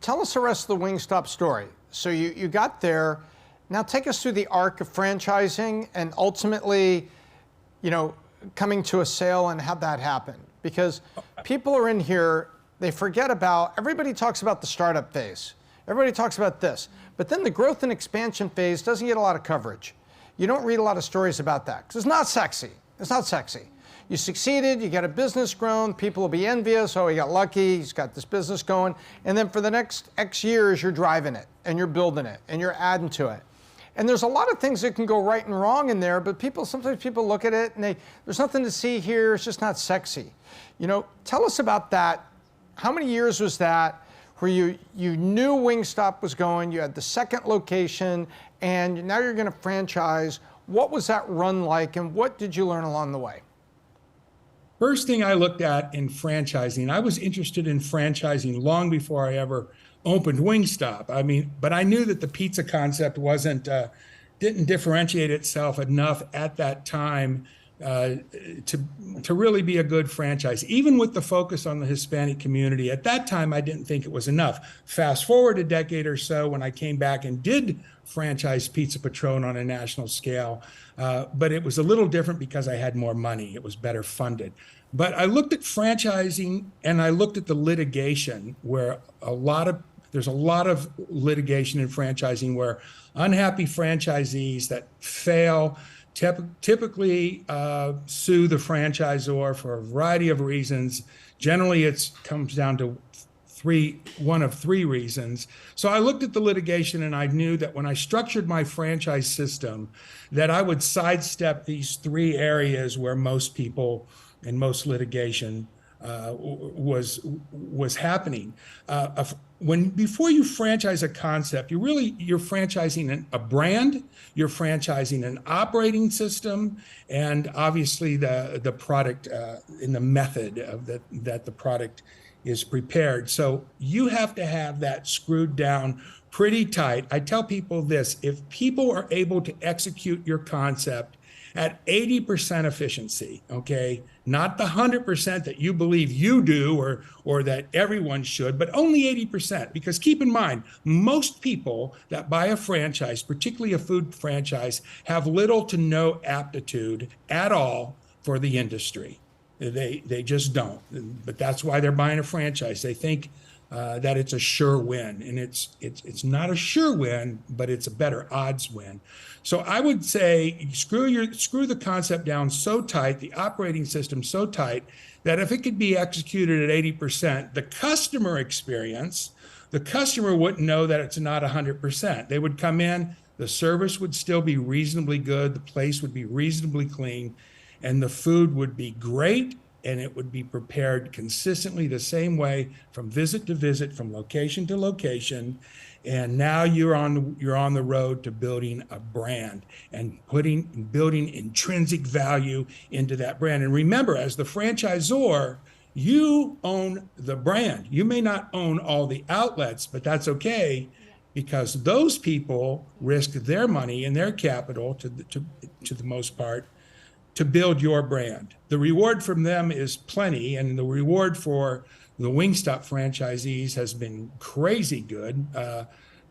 tell us the rest of the Wingstop story. So you got there. Now take us through the arc of franchising and ultimately, coming to a sale and how that happened. Because people are in here, they forget about, everybody talks about the startup phase. Everybody talks about this. But then the growth and expansion phase doesn't get a lot of coverage. You don't read a lot of stories about that because it's not sexy. It's not sexy. You succeeded, you get a business grown, people will be envious, oh, he got lucky, he's got this business going. And then for the next X years, you're driving it and you're building it and you're adding to it. And there's a lot of things that can go right and wrong in there, but sometimes people look at it and there's nothing to see here, it's just not sexy. Tell us about that. How many years was that where you knew Wingstop was going, you had the second location, and now you're gonna franchise? What was that run like and what did you learn along the way? First thing I looked at in franchising, I was interested in franchising long before I ever opened Wingstop. But I knew that the pizza concept didn't differentiate itself enough at that time to really be a good franchise. Even with the focus on the Hispanic community, at that time, I didn't think it was enough. Fast forward a decade or so when I came back and did franchise Pizza Patron on a national scale, but it was a little different because I had more money. It was better funded. But I looked at franchising and I looked at the litigation where there's a lot of litigation in franchising where unhappy franchisees that fail typically sue the franchisor for a variety of reasons. Generally, it comes down to one of three reasons. So I looked at the litigation and I knew that when I structured my franchise system, that I would sidestep these three areas where most people and most litigation was happening. Before you franchise a concept, you're franchising a brand, you're franchising an operating system, and obviously the product and the method of that the product is prepared. So you have to have that screwed down pretty tight. I tell people this: if people are able to execute your concept at 80% efficiency, okay, not the 100% that you believe you do or that everyone should, but only 80%. Because keep in mind, most people that buy a franchise, particularly a food franchise, have little to no aptitude at all for the industry. They just don't. But that's why they're buying a franchise. They think that it's a sure win, and it's not a sure win, but it's a better odds win. So I would say screw the concept down so tight, the operating system so tight, that if it could be executed at 80%, the customer experience, the customer wouldn't know that it's not 100%. They would come in, the service would still be reasonably good, the place would be reasonably clean, and the food would be great, and it would be prepared consistently the same way from visit to visit, from location to location. And now you're on the road to building a brand and building intrinsic value into that brand. And remember, as the franchisor, you own the brand. You may not own all the outlets, but that's okay, because those people risk their money and their capital to the most part to build your brand. The reward from them is plenty, and the reward for the Wingstop franchisees has been crazy good.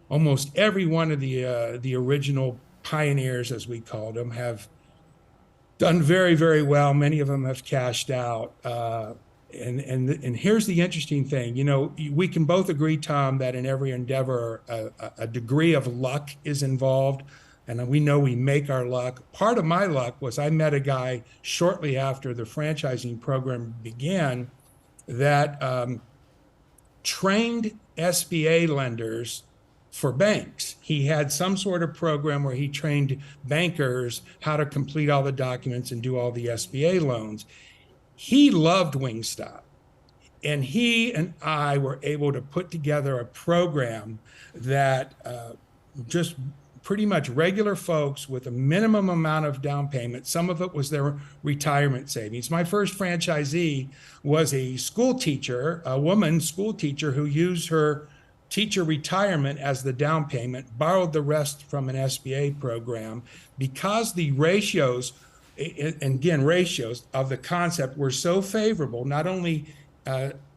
Almost every one of the original pioneers, as we called them, have done very, very well. Many of them have cashed out. And here's the interesting thing. We can both agree, Tom, that in every endeavor, a degree of luck is involved. And we know we make our luck. Part of my luck was I met a guy shortly after the franchising program began that trained SBA lenders for banks. He had some sort of program where he trained bankers how to complete all the documents and do all the SBA loans. He loved Wingstop. And he and I were able to put together a program that just pretty much regular folks with a minimum amount of down payment. Some of it was their retirement savings. My first franchisee was a school teacher, a woman school teacher who used her teacher retirement as the down payment, borrowed the rest from an SBA program. Because the ratios, and again, ratios of the concept were so favorable, not only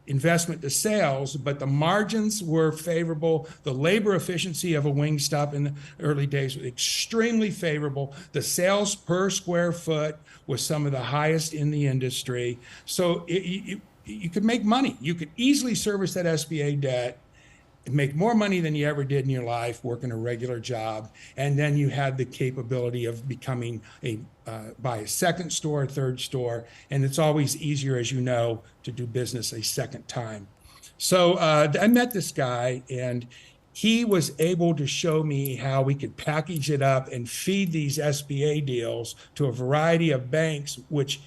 investment to sales, but the margins were favorable. The labor efficiency of a Wingstop in the early days was extremely favorable. The sales per square foot was some of the highest in the industry. So you could make money. You could easily service that SBA debt and make more money than you ever did in your life working a regular job. And then you had the capability of becoming buy a second store, a third store. And it's always easier, as you know, to do business a second time. So I met this guy, and he was able to show me how we could package it up and feed these SBA deals to a variety of banks, which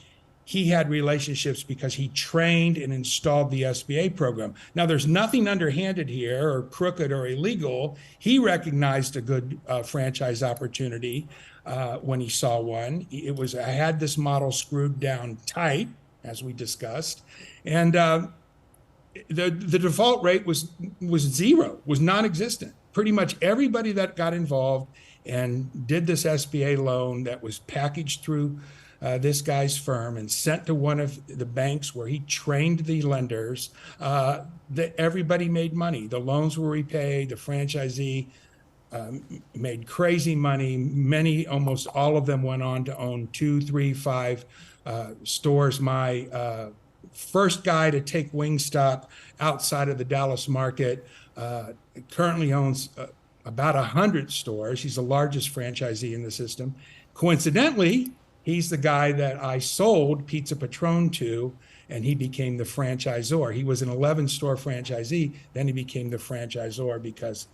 he had relationships because he trained and installed the SBA program. Now, there's nothing underhanded here or crooked or illegal. He recognized a good franchise opportunity when he saw one. I had this model screwed down tight, as we discussed, and the default rate was zero, was non-existent. Pretty much everybody that got involved and did this SBA loan that was packaged through this guy's firm and sent to one of the banks where he trained the lenders, that everybody made money. The loans were repaid. The franchisee made crazy money. Almost all of them went on to own 2, 3, 5 stores. My first guy to take Wingstop outside of the Dallas market currently owns about 100 stores. He's the largest franchisee in the system. Coincidentally, he's the guy that I sold Pizza Patron to, and he became the franchisor. He was an 11-store franchisee. Then he became the franchisor because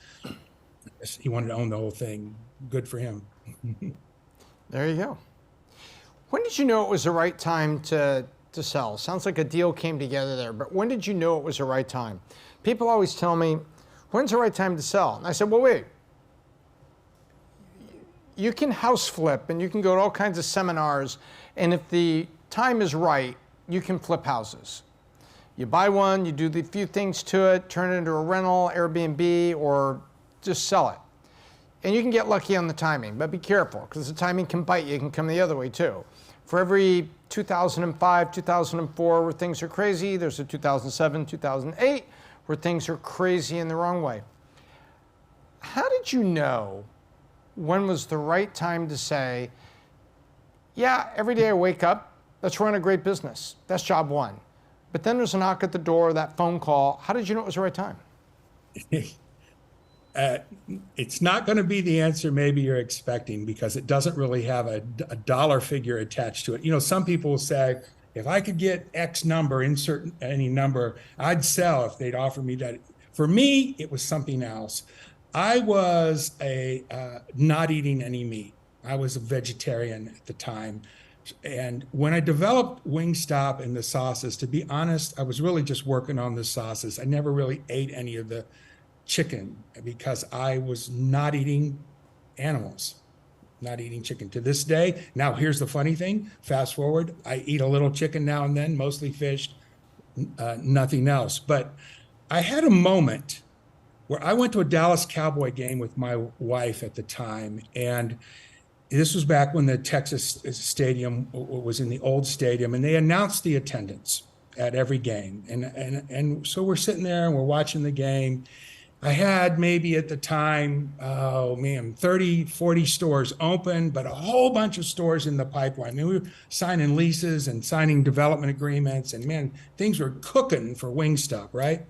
he wanted to own the whole thing. Good for him. There you go. When did you know it was the right time to sell? Sounds like a deal came together there, but when did you know it was the right time? People always tell me, when's the right time to sell? And I said, well, wait. You can house flip and you can go to all kinds of seminars, and if the time is right, you can flip houses. You buy one, you do the few things to it, turn it into a rental, Airbnb, or just sell it. And you can get lucky on the timing, but be careful because the timing can bite you. It can come the other way too. For every 2005, 2004 where things are crazy, there's a 2007, 2008 where things are crazy in the wrong way. How did you know when was the right time to say, yeah, every day I wake up, let's run a great business. That's job one. But then there's a knock at the door, that phone call. How did you know it was the right time? It's not going to be the answer maybe you're expecting because it doesn't really have a dollar figure attached to it. You know, some people will say, if I could get X number, insert any number, I'd sell if they'd offer me that. For me, it was something else. I was not eating any meat. I was a vegetarian at the time. And when I developed Wingstop and the sauces, to be honest, I was really just working on the sauces. I never really ate any of the chicken because I was not eating animals, not eating chicken to this day. Now, here's the funny thing. Fast forward, I eat a little chicken now and then, mostly fish, nothing else. But I had a moment where I went to a Dallas Cowboy game with my wife at the time. And this was back when the Texas stadium was in the old stadium, and they announced the attendance at every game. And so we're sitting there and we're watching the game. I had maybe at the time, 30, 40 stores open, but a whole bunch of stores in the pipeline. I mean, we were signing leases and signing development agreements, and man, things were cooking for Wingstop, right?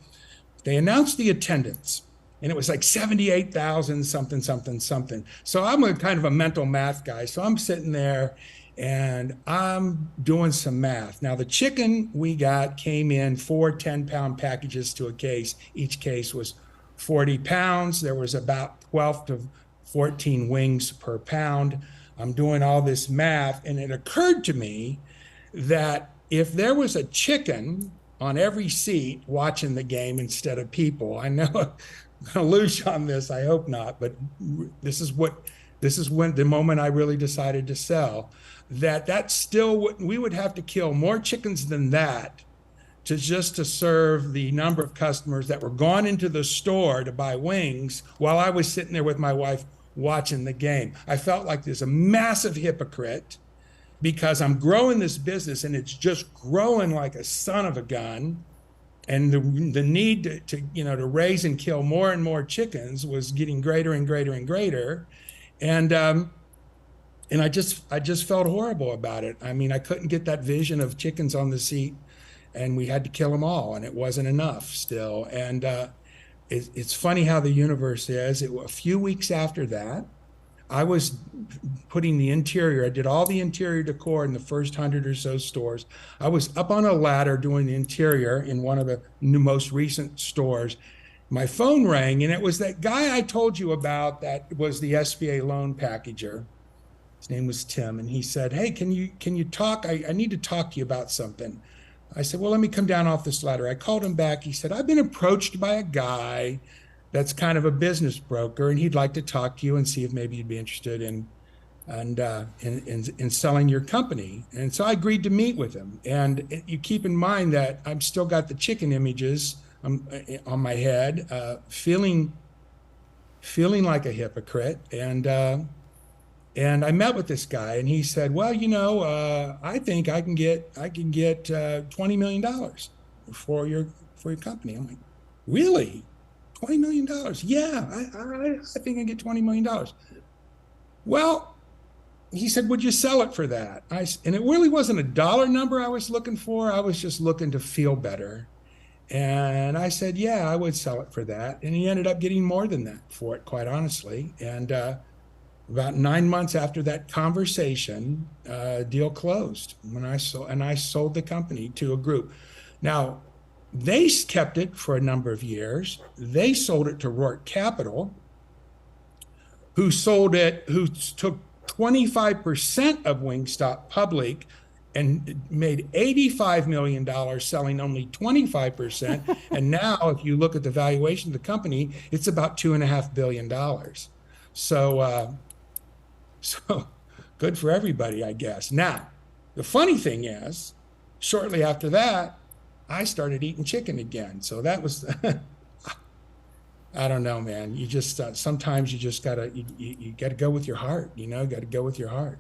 They announced the attendance, and it was like 78,000 something. So I'm a kind of a mental math guy. So I'm sitting there and I'm doing some math. Now, the chicken we got came in 4 10-pound packages to a case. Each case was 40 pounds. There was about 12 to 14 wings per pound. I'm doing all this math, and it occurred to me that if there was a chicken on every seat watching the game instead of people, I know I'm going to lose on this, I hope not, but this is when the moment I really decided to sell, that's still, we would have to kill more chickens than that to serve the number of customers that were gone into the store to buy wings while I was sitting there with my wife watching the game. I felt like there's a massive hypocrite because I'm growing this business and it's just growing like a son of a gun. and the need to raise and kill more and more chickens was getting greater and greater and greater. And I just felt horrible about it. I mean, I couldn't get that vision of chickens on the seat, and we had to kill them all, and it wasn't enough still. And it's funny how the universe is. A few weeks after that, I was putting the interior. I did all the interior decor in the first 100 or so stores. I was up on a ladder doing the interior in one of the most recent stores. My phone rang, and it was that guy I told you about that was the SBA loan packager. His name was Tim, and he said, "Hey, can you talk? I need to talk to you about something." I said, "Well, let me come down off this ladder." I called him back. He said, "I've been approached by a guy that's kind of a business broker, and he'd like to talk to you and see if maybe you'd be interested in selling your company." And so I agreed to meet with him. And you keep in mind that I've still got the chicken images on my head, feeling like a hypocrite. And I met with this guy, and he said, "Well, I think I can get $20 million for your company." I'm like, "Really? $20 million? Yeah, I think I can get $20 million. Well, he said, "Would you sell it for that?" And it really wasn't a dollar number I was looking for. I was just looking to feel better. And I said, "Yeah, I would sell it for that." And he ended up getting more than that for it, quite honestly. And about 9 months after that conversation, deal closed when I sold the company to a group. Now, they kept it for a number of years. They sold it to Rourke Capital, who took 25% of Wingstop public and made $85 million selling only 25%. And now, if you look at the valuation of the company, it's about $2.5 billion. So good for everybody, I guess. Now, the funny thing is, shortly after that, I started eating chicken again. So that was, I don't know, man. You just, sometimes you just gotta go with your heart, got to go with your heart.